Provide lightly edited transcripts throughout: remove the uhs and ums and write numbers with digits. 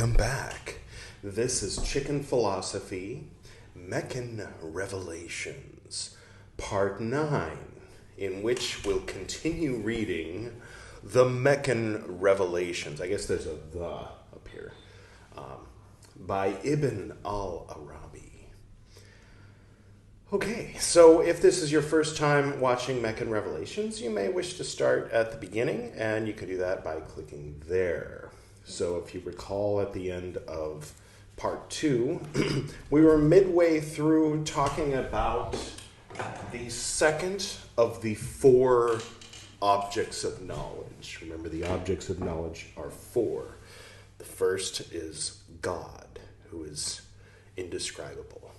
Welcome back. This is Chicken Philosophy, Meccan Revelations, Part 9, in which we'll continue reading the Meccan Revelations. I guess there's a "the" up here. By Ibn al-Arabi. Okay, so if this is your first time watching Meccan Revelations, you may wish to start at the beginning, and you can do that by clicking there. So if you recall at the end of part 2, we were midway through talking about the second of the 4 objects of knowledge. Remember, the objects of knowledge are 4. The first is God, who is indescribable,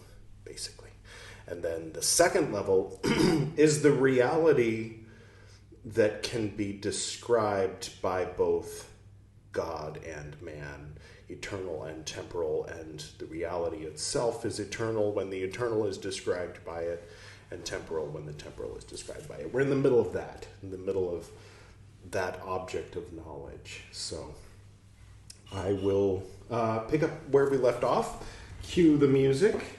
basically. And then the second level is the reality that can be described by both God and man, eternal and temporal, and the reality itself is eternal when the eternal is described by it, and temporal when the temporal is described by it. We're in the middle of that, in the middle of that object of knowledge. So I will pick up where we left off, cue the music.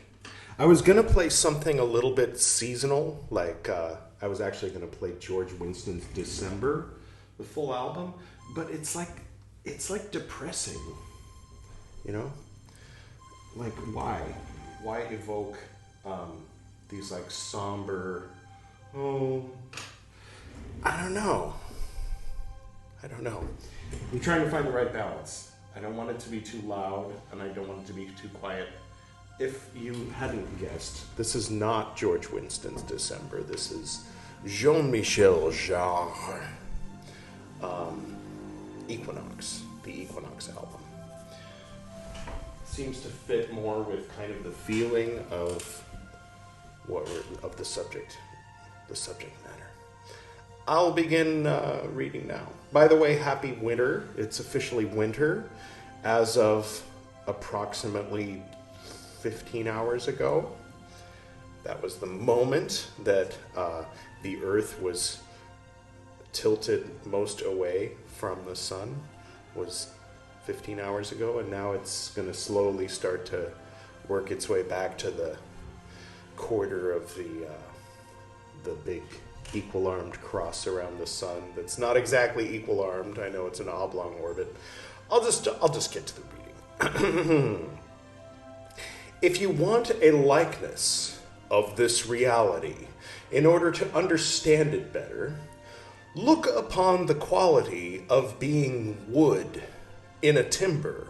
I was going to play something a little bit seasonal, like I was actually going to play George Winston's December, the full album, but it's like depressing, you know? Like, why? Why evoke these, like, somber, I don't know. I'm trying to find the right balance. I don't want it to be too loud, and I don't want it to be too quiet. If you hadn't guessed, this is not George Winston's December. This is Jean-Michel Jarre. Equinox, the Equinox album. Seems to fit more with kind of the feeling of the subject matter. I'll begin reading now. By the way, happy winter. It's officially winter as of approximately 15 hours ago. That was the moment that the Earth was tilted most away from the sun, was 15 hours ago, and now it's going to slowly start to work its way back to the quarter of the big equal-armed cross around the sun. That's not exactly equal-armed. I know it's an oblong orbit. I'll just get to the reading. If you want a likeness of this reality in order to understand it better, look upon the quality of being wood in a timber,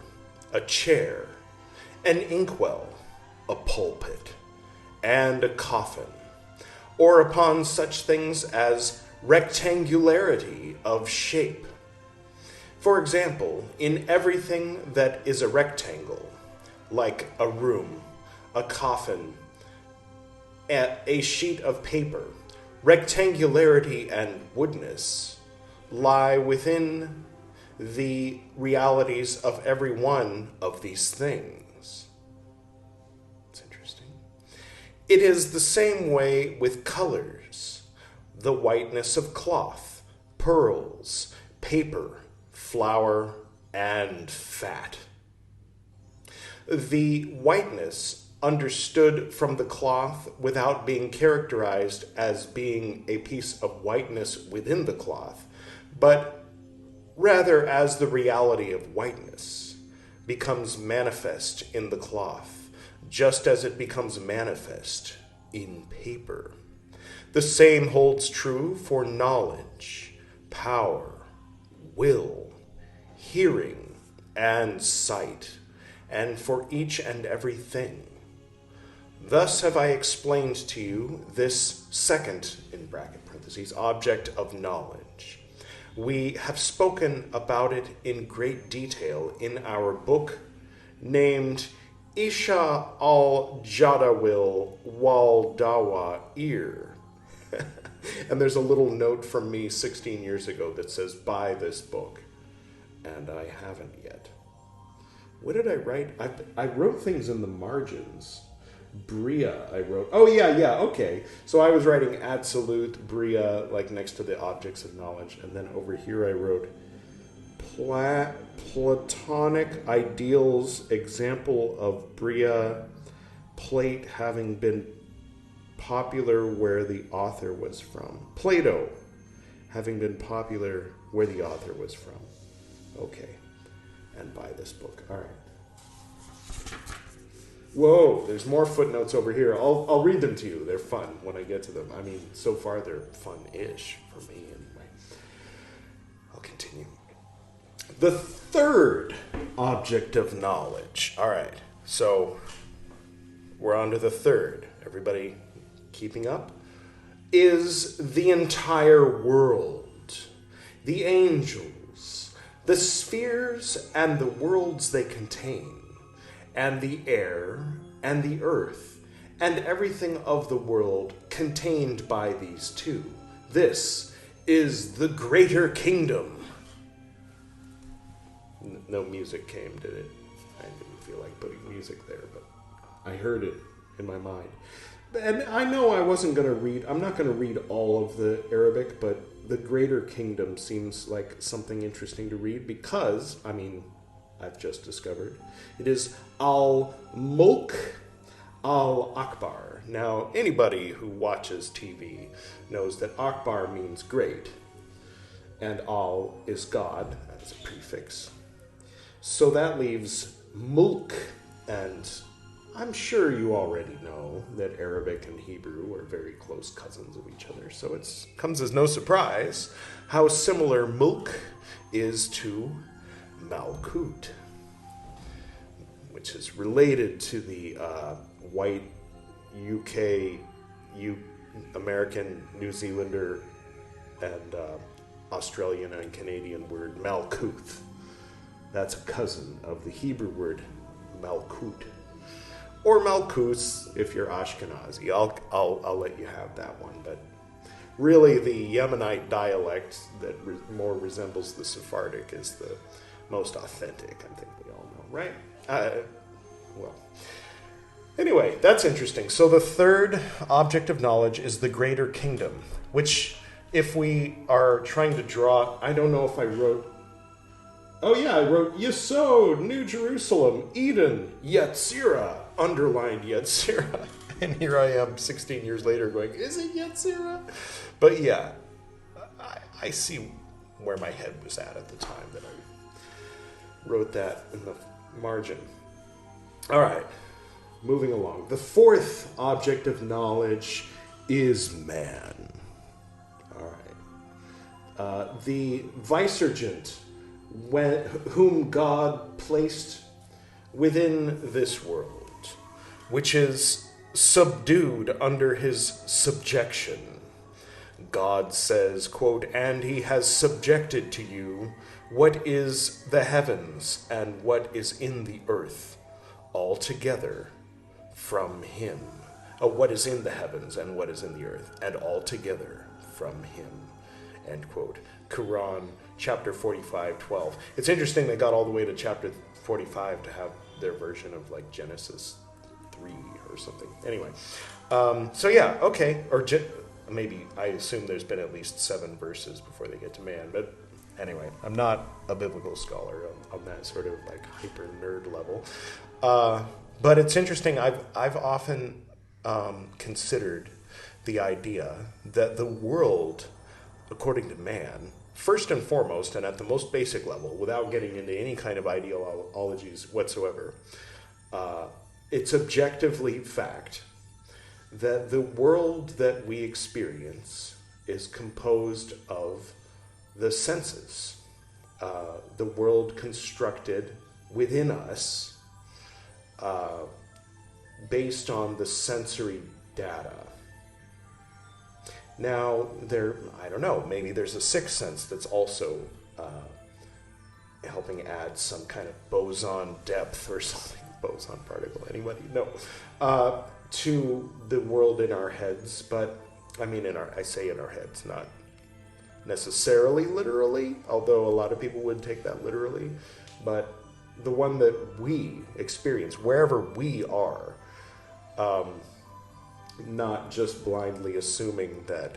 a chair, an inkwell, a pulpit, and a coffin, or upon such things as rectangularity of shape. For example, in everything that is a rectangle, like a room, a coffin, a sheet of paper, rectangularity and woodness lie within the realities of every one of these things. It's interesting. It is the same way with colors, the whiteness of cloth, pearls, paper, flour, and fat. The whiteness understood from the cloth without being characterized as being a piece of whiteness within the cloth, but rather as the reality of whiteness becomes manifest in the cloth, just as it becomes manifest in paper. The same holds true for knowledge, power, will, hearing, and sight, and for each and everything. Thus have I explained to you this second, in bracket parentheses, object of knowledge. We have spoken about it in great detail in our book named Isha al-Jadawil wal Dawa Ir. And there's a little note from me 16 years ago that says, buy this book. And I haven't yet. What did I write? I wrote things in the margins. Bria, I wrote. Oh, yeah, okay. So I was writing absolute Bria, like next to the objects of knowledge. And then over here I wrote Platonic ideals, example of Bria plate having been popular where the author was from. Plato having been popular where the author was from. Okay. And buy this book. All right. Whoa, there's more footnotes over here. I'll read them to you. They're fun when I get to them. I mean, so far they're fun-ish for me anyway. I'll continue. The third object of knowledge. All right, so we're on to the third. Everybody keeping up? Is the entire world, the angels, the spheres and the worlds they contain, and the air and the earth, and everything of the world contained by these two. This is the greater kingdom. No music came, did it? I didn't feel like putting music there, but I heard it in my mind. And I know I wasn't going to read, I'm not going to read all of the Arabic, but the greater kingdom seems like something interesting to read because, I mean, I've just discovered, it is Al-Mulk Al-Akbar. Now, anybody who watches TV knows that Akbar means great, and Al is God, that's a prefix. So that leaves Mulk, and I'm sure you already know that Arabic and Hebrew are very close cousins of each other, so it comes as no surprise how similar Mulk is to Malkut, which is related to the white UK, American, New Zealander, and Australian and Canadian word Malkuth. That's a cousin of the Hebrew word Malkut. Or Malkus, if you're Ashkenazi. I'll let you have that one. But really, the Yemenite dialect that more resembles the Sephardic is the most authentic. I think we all know, right? Well, anyway, that's interesting. So the third object of knowledge is the greater kingdom, which, if we are trying to draw, I don't know if I wrote. Oh yeah, I wrote Yesod, New Jerusalem, Eden, Yetzirah, underlined Yetzirah. And here I am 16 years later going, is it Yetzirah? But yeah, I see where my head was at the time that I wrote that in the margin. All right, moving along. The fourth object of knowledge is man. All right. The vicegerent, whom God placed within this world, which is subdued under his subjection. God says, quote, and he has subjected to you what is the heavens and what is in the earth, altogether from him. What is in the heavens and what is in the earth, and altogether from him, end quote. Quran, chapter 45:12. It's interesting they got all the way to chapter 45 to have their version of like Genesis 3 or something. Anyway, so yeah, okay. Or maybe, I assume there's been at least 7 verses before they get to man. But anyway, I'm not a biblical scholar on that sort of like hyper nerd level. But it's interesting. I've often considered the idea that the world, according to man, first and foremost, and at the most basic level, without getting into any kind of ideologies whatsoever, it's objectively fact that the world that we experience is composed of the senses, the world constructed within us based on the sensory data. Now, I don't know, maybe there's a sixth sense that's also helping add some kind of boson depth or something, boson particle, anybody? No. To the world in our heads, but, I mean, I say in our heads, not necessarily literally, although a lot of people would take that literally, but the one that we experience, wherever we are, not just blindly assuming that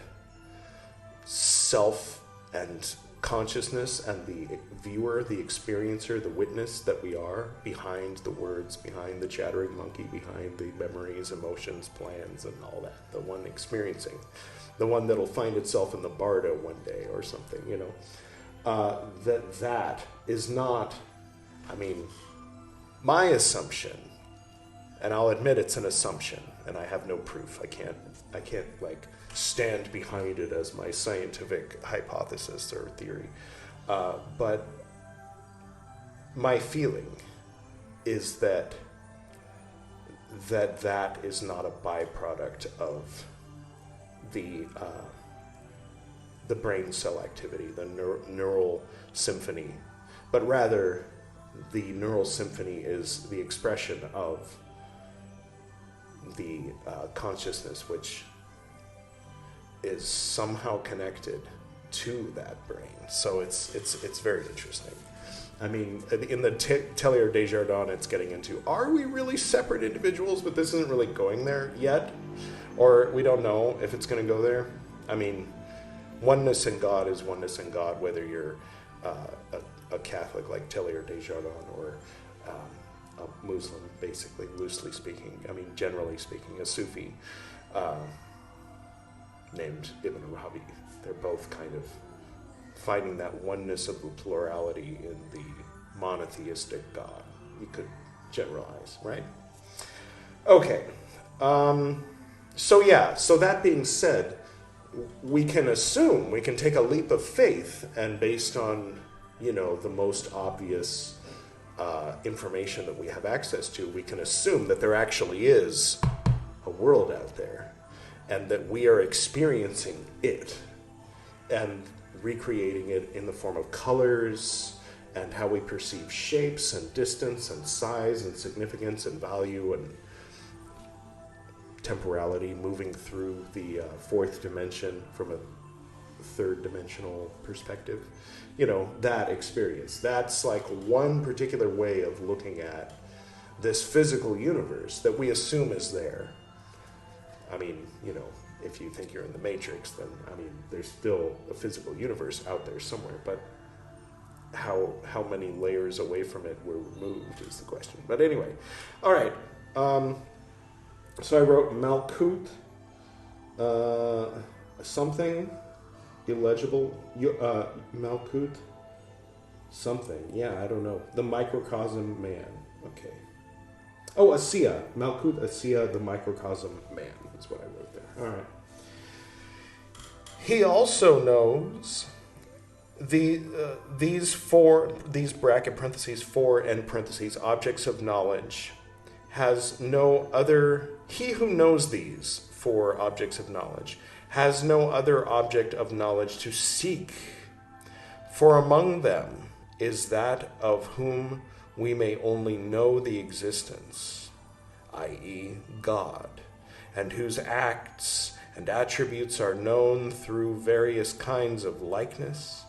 self and consciousness and the viewer, the experiencer, the witness that we are behind the words, behind the chattering monkey, behind the memories, emotions, plans, and all that. The one experiencing. The one that'll find itself in the Bardo one day or something, you know. That is not, I mean, my assumption, and I'll admit it's an assumption, and I have no proof. I can't like stand behind it as my scientific hypothesis or theory. But my feeling is that is not a byproduct of the brain cell activity, the neural symphony, but rather the neural symphony is the expression of the consciousness, which is somehow connected to that brain. So it's very interesting. I mean, in the Teilhard de Chardin, it's getting into, are we really separate individuals? But this isn't really going there yet, or we don't know if it's going to go there. I mean, oneness in God is oneness in God, whether you're a Catholic like Teilhard de Chardin or a Muslim, basically, loosely speaking. I mean, generally speaking, a Sufi named Ibn Arabi. They're both kind of finding that oneness of the plurality in the monotheistic God. You could generalize, right? Okay. So that being said, we can assume, we can take a leap of faith, and based on, you know, the most obvious information that we have access to, we can assume that there actually is a world out there, and that we are experiencing it and recreating it in the form of colors and how we perceive shapes and distance and size and significance and value and temporality, moving through the fourth dimension from a third dimensional perspective. You know, that experience. That's like one particular way of looking at this physical universe that we assume is there. I mean, you know, if you think you're in the Matrix, then, I mean, there's still a physical universe out there somewhere, but how many layers away from it were removed is the question. But anyway, all right. So I wrote Malkut, something illegible, Malkut, something, yeah, I don't know. The microcosm man, okay. Oh, Asiya, Malkut Asiya, the microcosm man, is what I wrote there. All right. He also knows these bracket parentheses, for and parentheses, objects of knowledge, has no other, he who knows these four objects of knowledge has no other object of knowledge to seek, for among them is that of whom we may only know the existence, i.e., God, and whose acts and attributes are known through various kinds of likeness.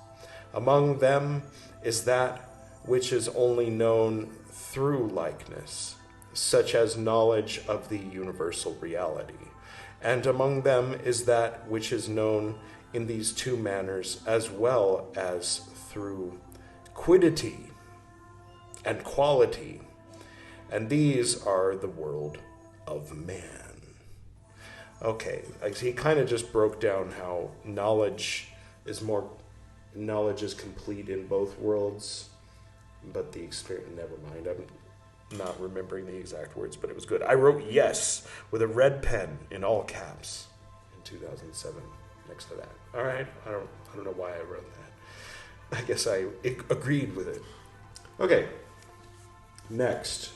Among them is that which is only known through likeness, such as knowledge of the universal reality. And among them is that which is known in these two manners, as well as through quiddity and quality. And these are the world of man. Okay, he kind of just broke down how knowledge is complete in both worlds, but the experience, never mind, I'm not remembering the exact words, but it was good. I wrote yes with a red pen in all caps in 2007 next to that. All right, I don't know why I wrote that. I guess I agreed with it. Okay, next,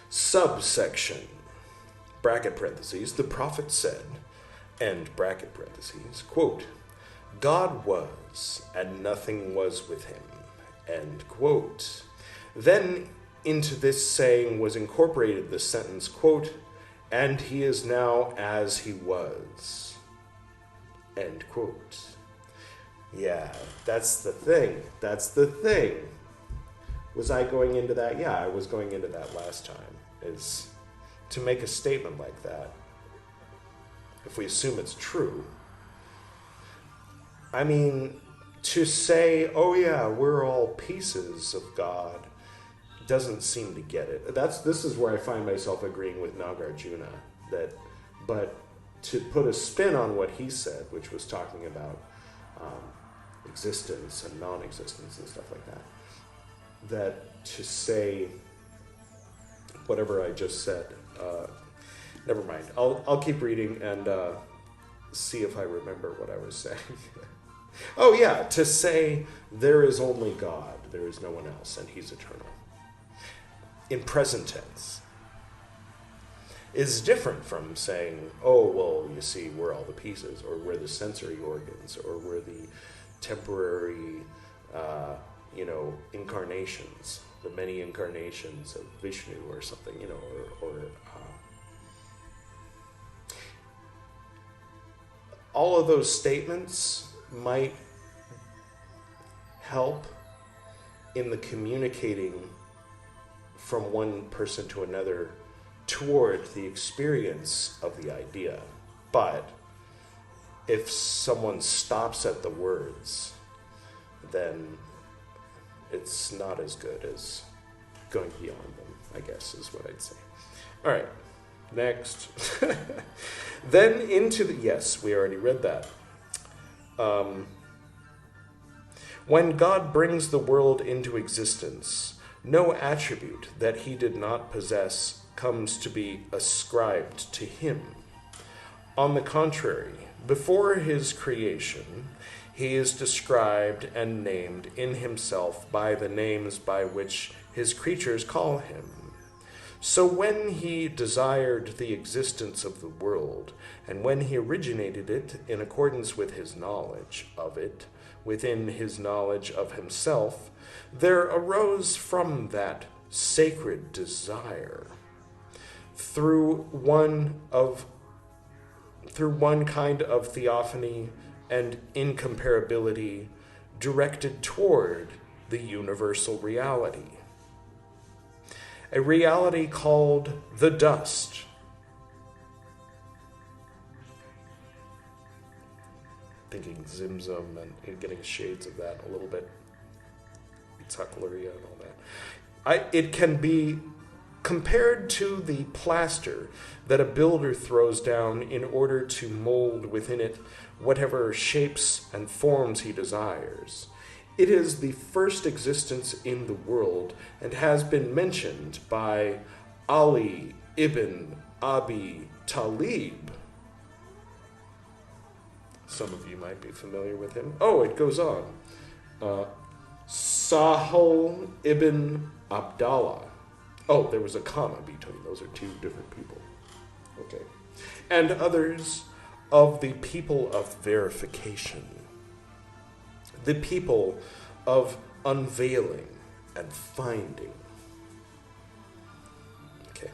subsection, bracket parentheses, the prophet said, end bracket parentheses, quote, God was, and nothing was with him, end quote. Then into this saying was incorporated the sentence, quote, and he is now as he was, end quote. Yeah, that's the thing. Was I going into that? Yeah, I was going into that last time, is to make a statement like that, if we assume it's true. I mean, to say, oh yeah, we're all pieces of God, doesn't seem to get it. This is where I find myself agreeing with Nagarjuna, but to put a spin on what he said, which was talking about existence and non-existence and stuff like that to say whatever I just said, never mind. I'll keep reading and see if I remember what I was saying. Oh yeah, to say there is only God, there is no one else, and he's eternal, in present tense, is different from saying, oh, well, you see, we're all the pieces, or we're the sensory organs, or we're the temporary, incarnations, the many incarnations of Vishnu or something, all of those statements might help in the communicating from one person to another toward the experience of the idea. But if someone stops at the words, then it's not as good as going beyond them, I guess is what I'd say. All right, next. Then into the... Yes, we already read that. When God brings the world into existence, no attribute that he did not possess comes to be ascribed to him. On the contrary, before his creation, he is described and named in himself by the names by which his creatures call him. So when he desired the existence of the world, and when he originated it in accordance with his knowledge of it, within his knowledge of himself, there arose from that sacred desire, through one kind of theophany and incomparability, directed toward the universal reality. A reality called the dust. Thinking Zimzum and getting shades of that a little bit. Tzakalaria and all that. It can be compared to the plaster that a builder throws down in order to mold within it whatever shapes and forms he desires. It is the first existence in the world and has been mentioned by Ali ibn Abi Talib. Some of you might be familiar with him. Oh, it goes on. Sahal ibn Abdallah. Oh, there was a comma between. Those are two different people. Okay. And others of the people of verification. The people of unveiling and finding. Okay.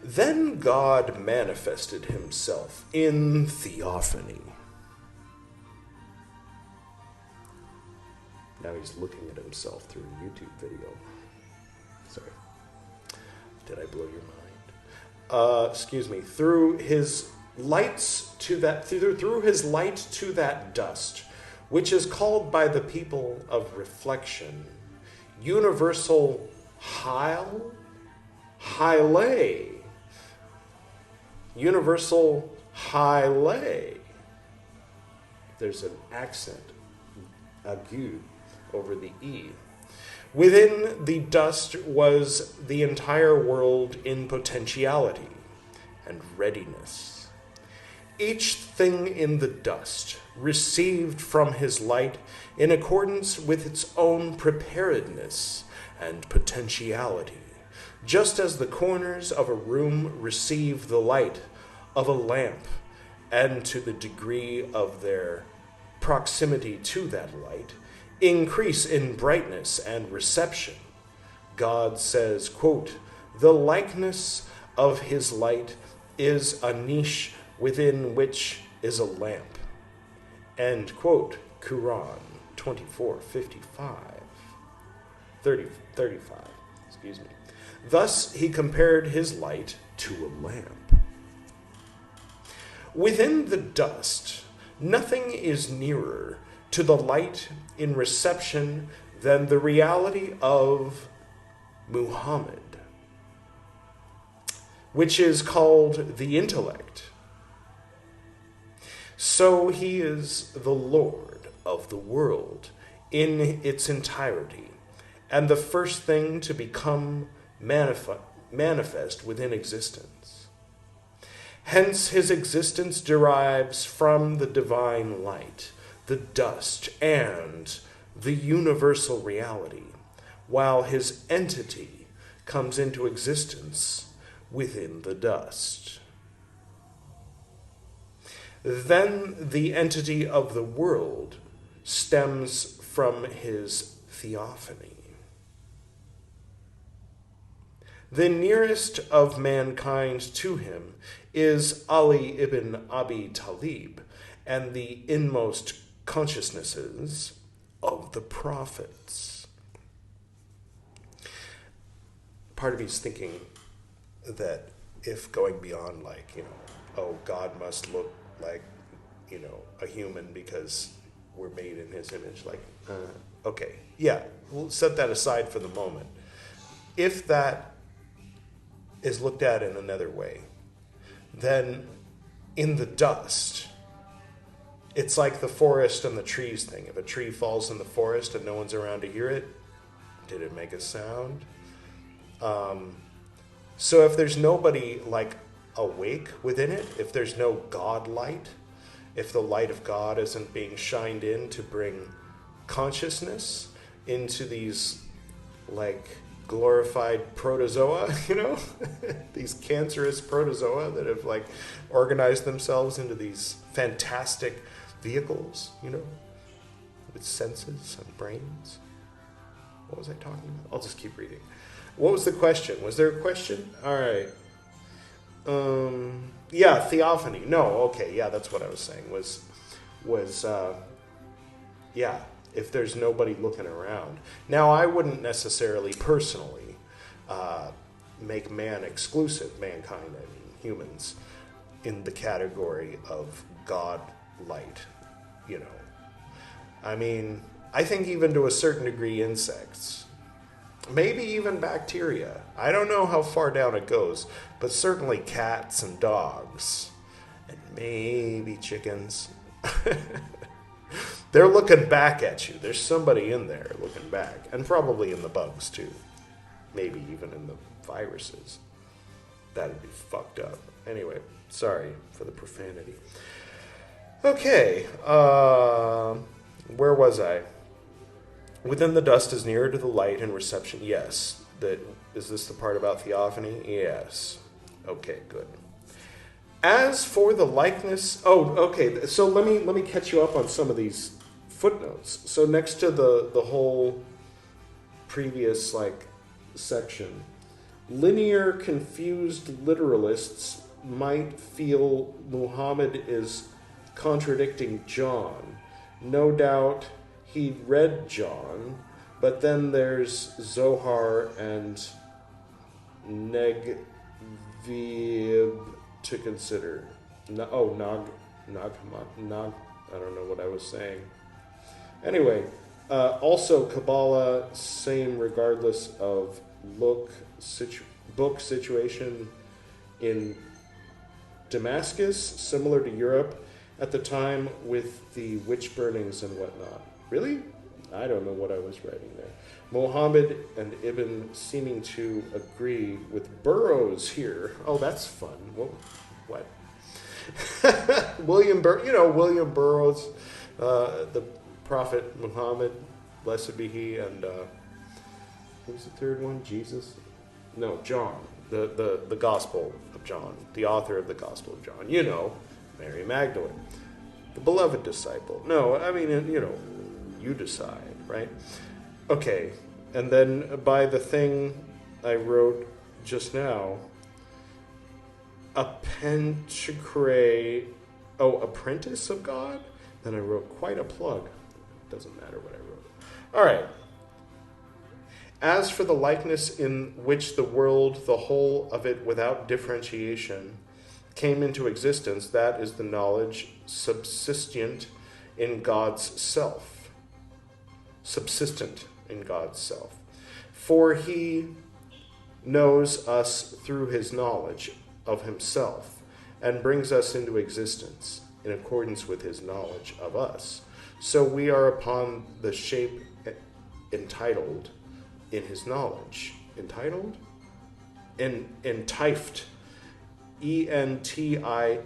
Then God manifested himself in theophany. Now he's looking at himself through a YouTube video. Sorry. Did I blow your mind? Excuse me. Through his lights to that, through his light to that dust, which is called by the people of reflection, universal Hyle, universal Hyle. There's an accent, aigu, over the E. Within the dust was the entire world in potentiality and readiness. Each thing in the dust received from his light in accordance with its own preparedness and potentiality, just as the corners of a room receive the light of a lamp, and to the degree of their proximity to that light, increase in brightness and reception. God says, quote, "The likeness of his light is a niche within which is a lamp." End quote. Quran 35. Excuse me. Thus he compared his light to a lamp. Within the dust, nothing is nearer to the light in reception than the reality of Muhammad, which is called the intellect. So he is the Lord of the world in its entirety, and the first thing to become manifest within existence. Hence his existence derives from the divine light, the dust, and the universal reality, while his entity comes into existence within the dust. Then the entity of the world stems from his theophany. The nearest of mankind to him is Ali ibn Abi Talib and the inmost consciousnesses of the prophets. Part of me is thinking that if going beyond God must look like, a human because we're made in his image, okay, yeah, we'll set that aside for the moment. If that is looked at in another way, then in the dust, it's like the forest and the trees thing. If a tree falls in the forest and no one's around to hear it, did it make a sound? So if there's nobody awake within it, if there's no God light, if the light of God isn't being shined in to bring consciousness into these glorified protozoa, these cancerous protozoa that have organized themselves into these fantastic vehicles, with senses and brains. What was I talking about? I'll just keep reading. What was the question? Was there a question? All right. Yeah, theophany. No, okay, yeah, that's what I was saying. If there's nobody looking around. Now, I wouldn't necessarily personally make mankind and humans, in the category of God light, I mean, I think even to a certain degree insects, maybe even bacteria. I don't know how far down it goes, but certainly cats and dogs, and maybe chickens. They're looking back at you. There's somebody in there looking back. And probably in the bugs, too. Maybe even in the viruses. That'd be fucked up. Anyway, sorry for the profanity. Okay, where was I? Within the dust is nearer to the light and reception. Yes. Is this the part about theophany? Yes. Okay, good. As for the likeness... Oh, okay. So let me catch you up on some of these footnotes. So next to the whole previous, section, linear, confused literalists might feel Muhammad is contradicting John. No doubt he read John, but then there's Zohar and Negvib to consider. Nog, I don't know what I was saying. Anyway, also Kabbalah, same regardless of book situation in Damascus, similar to Europe at the time with the witch burnings and whatnot. Really? I don't know what I was writing there. Muhammad and Ibn seeming to agree with Burroughs here. Oh, that's fun. What? William Burroughs, the Prophet Muhammad, blessed be he, and who's the third one? Jesus? No, John. The Gospel of John, the author of the Gospel of John. Mary Magdalene, the beloved disciple. No, I mean, you decide, right? Okay, and then by the thing I wrote just now, apprentice of God? Then I wrote quite a plug. Doesn't matter what I wrote. All right. As for the likeness in which the world, the whole of it without differentiation, came into existence, that is the knowledge subsistent in God's self, subsistent in God's self. For he knows us through his knowledge of himself and brings us into existence in accordance with his knowledge of us. So we are upon the shape entitled in his knowledge. Entitled? Entifed. E-N-T-I...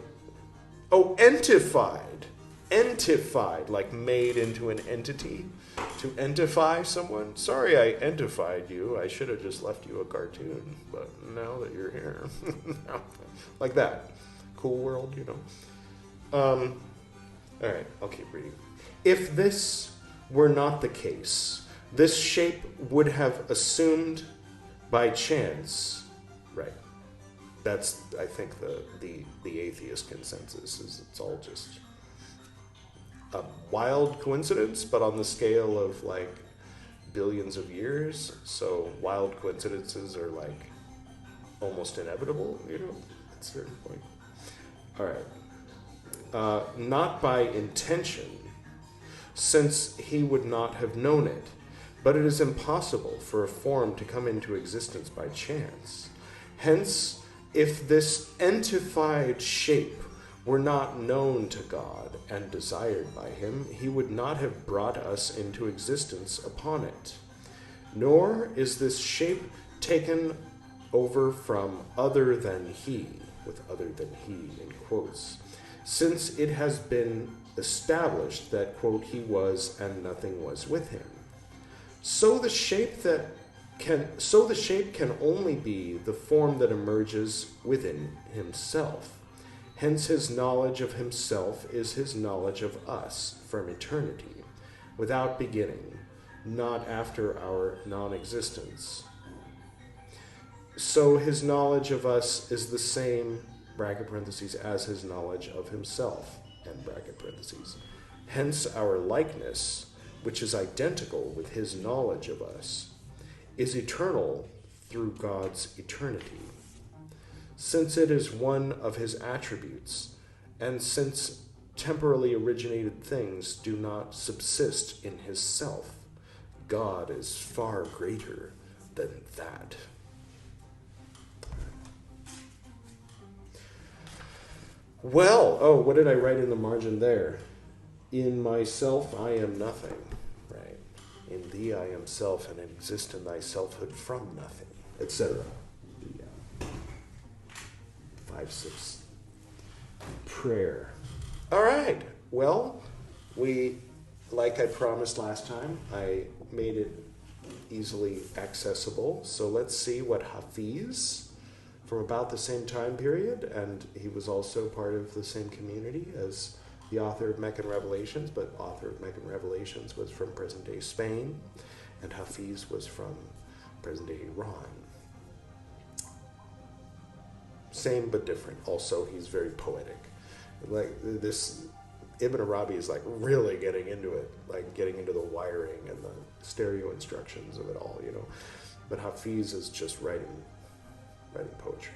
Oh, entified. Entified, like made into an entity. To entify someone. Sorry I entified you. I should have just left you a cartoon. But now that you're here. Like that. Cool world, you know. All right, I'll keep reading. If this were not the case, this shape would have assumed by chance, right? That's, I think, the atheist consensus is it's all just a wild coincidence, but on the scale of like billions of years. So wild coincidences are like almost inevitable, you know, at a certain point. All right. Not by intention, since he would not have known it, but it is impossible for a form to come into existence by chance. Hence, if this entified shape were not known to God and desired by him, he would not have brought us into existence upon it. Nor is this shape taken over from other than he, with other than he in quotes, since it has been established that, quote, he was and nothing was with him. So the shape can only be the form that emerges within himself. Hence his knowledge of himself is his knowledge of us from eternity, without beginning, not after our non-existence. So his knowledge of us is the same, bracket parentheses, as his knowledge of himself, end bracket parentheses. Hence our likeness, which is identical with his knowledge of us, is eternal through God's eternity. Since it is one of his attributes, and since temporally originated things do not subsist in his self, God is far greater than that. Well, oh, what did I write in the margin there? In myself I am nothing, right? In thee I am self, and exist in thy selfhood from nothing, etc. 5-6 prayer. All right. Well, like I promised last time, I made it easily accessible. So let's see what Hafiz, from about the same time period, and he was also part of the same community as the author of Meccan Revelations, but author of Meccan Revelations was from present-day Spain, and Hafiz was from present-day Iran. Same but different. Also, he's very poetic. Like this, Ibn Arabi is like really getting into it, like getting into the wiring and the stereo instructions of it all, you know. But Hafiz is just writing poetry.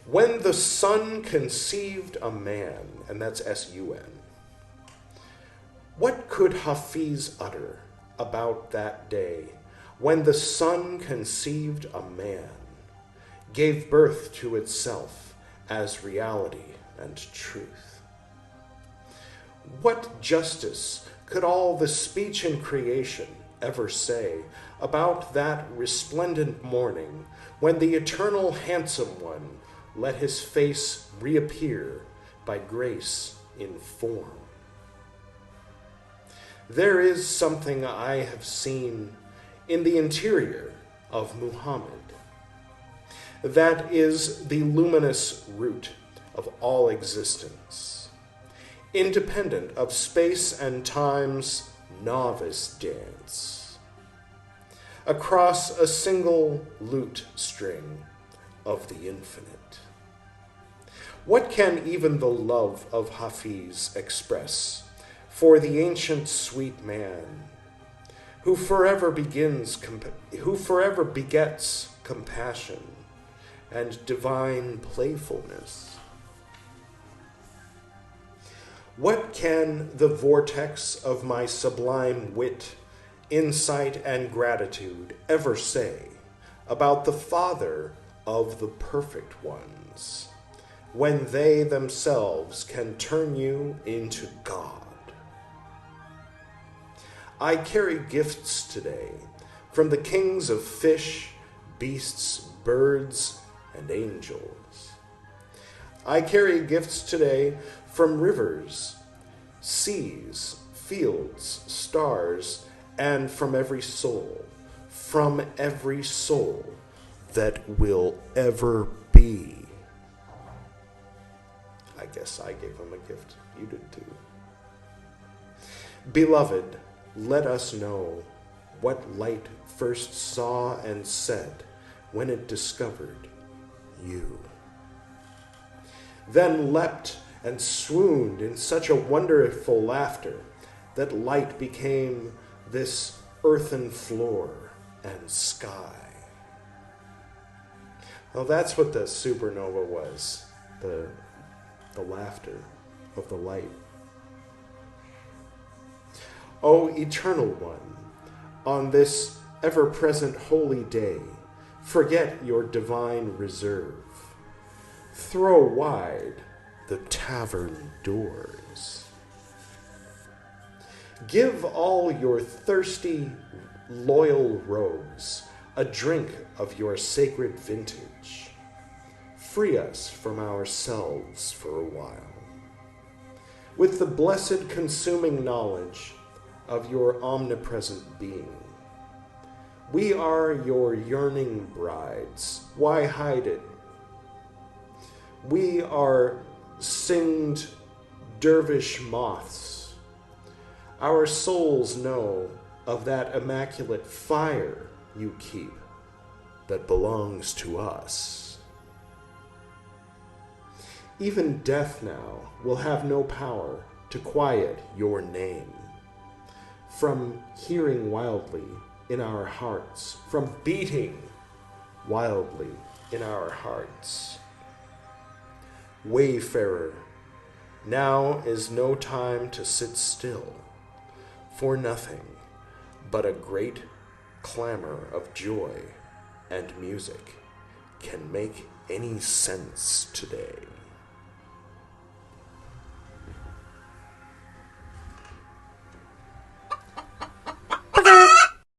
When the sun conceived a man, and that's S-U-N, what could Hafiz utter about that day when the sun conceived a man, gave birth to itself as reality and truth? What justice could all the speech in creation ever say about that resplendent morning when the eternal handsome one let his face reappear by grace in form? There is something I have seen in the interior of Muhammad that is the luminous root of all existence, independent of space and time's novice dance, across a single lute string of the infinite. What can even the love of Hafiz express for the ancient sweet man who forever begets compassion and divine playfulness? What can the vortex of my sublime wit, insight, and gratitude ever say about the Father of the perfect ones, when they themselves can turn you into God? I carry gifts today from the kings of fish, beasts, birds, and angels. I carry gifts today from rivers, seas, fields, stars, and from every soul that will ever be. I guess I gave him a gift. You did too. Beloved, let us know what light first saw and said when it discovered you. Then leapt and swooned in such a wonderful laughter that light became this earthen floor and sky. Well, that's what the supernova was, the laughter of the light. O Eternal One, on this ever-present holy day, forget your divine reserve. Throw wide the tavern doors. Give all your thirsty, loyal rogues a drink of your sacred vintage. Free us from ourselves for a while. With the blessed consuming knowledge of your omnipresent being. We are your yearning brides. Why hide it? We are singed dervish moths. Our souls know of that immaculate fire you keep that belongs to us. Even death now will have no power to quiet your name. From hearing wildly in our hearts, from beating wildly in our hearts. Wayfarer, now is no time to sit still, for nothing but a great clamor of joy and music can make any sense today.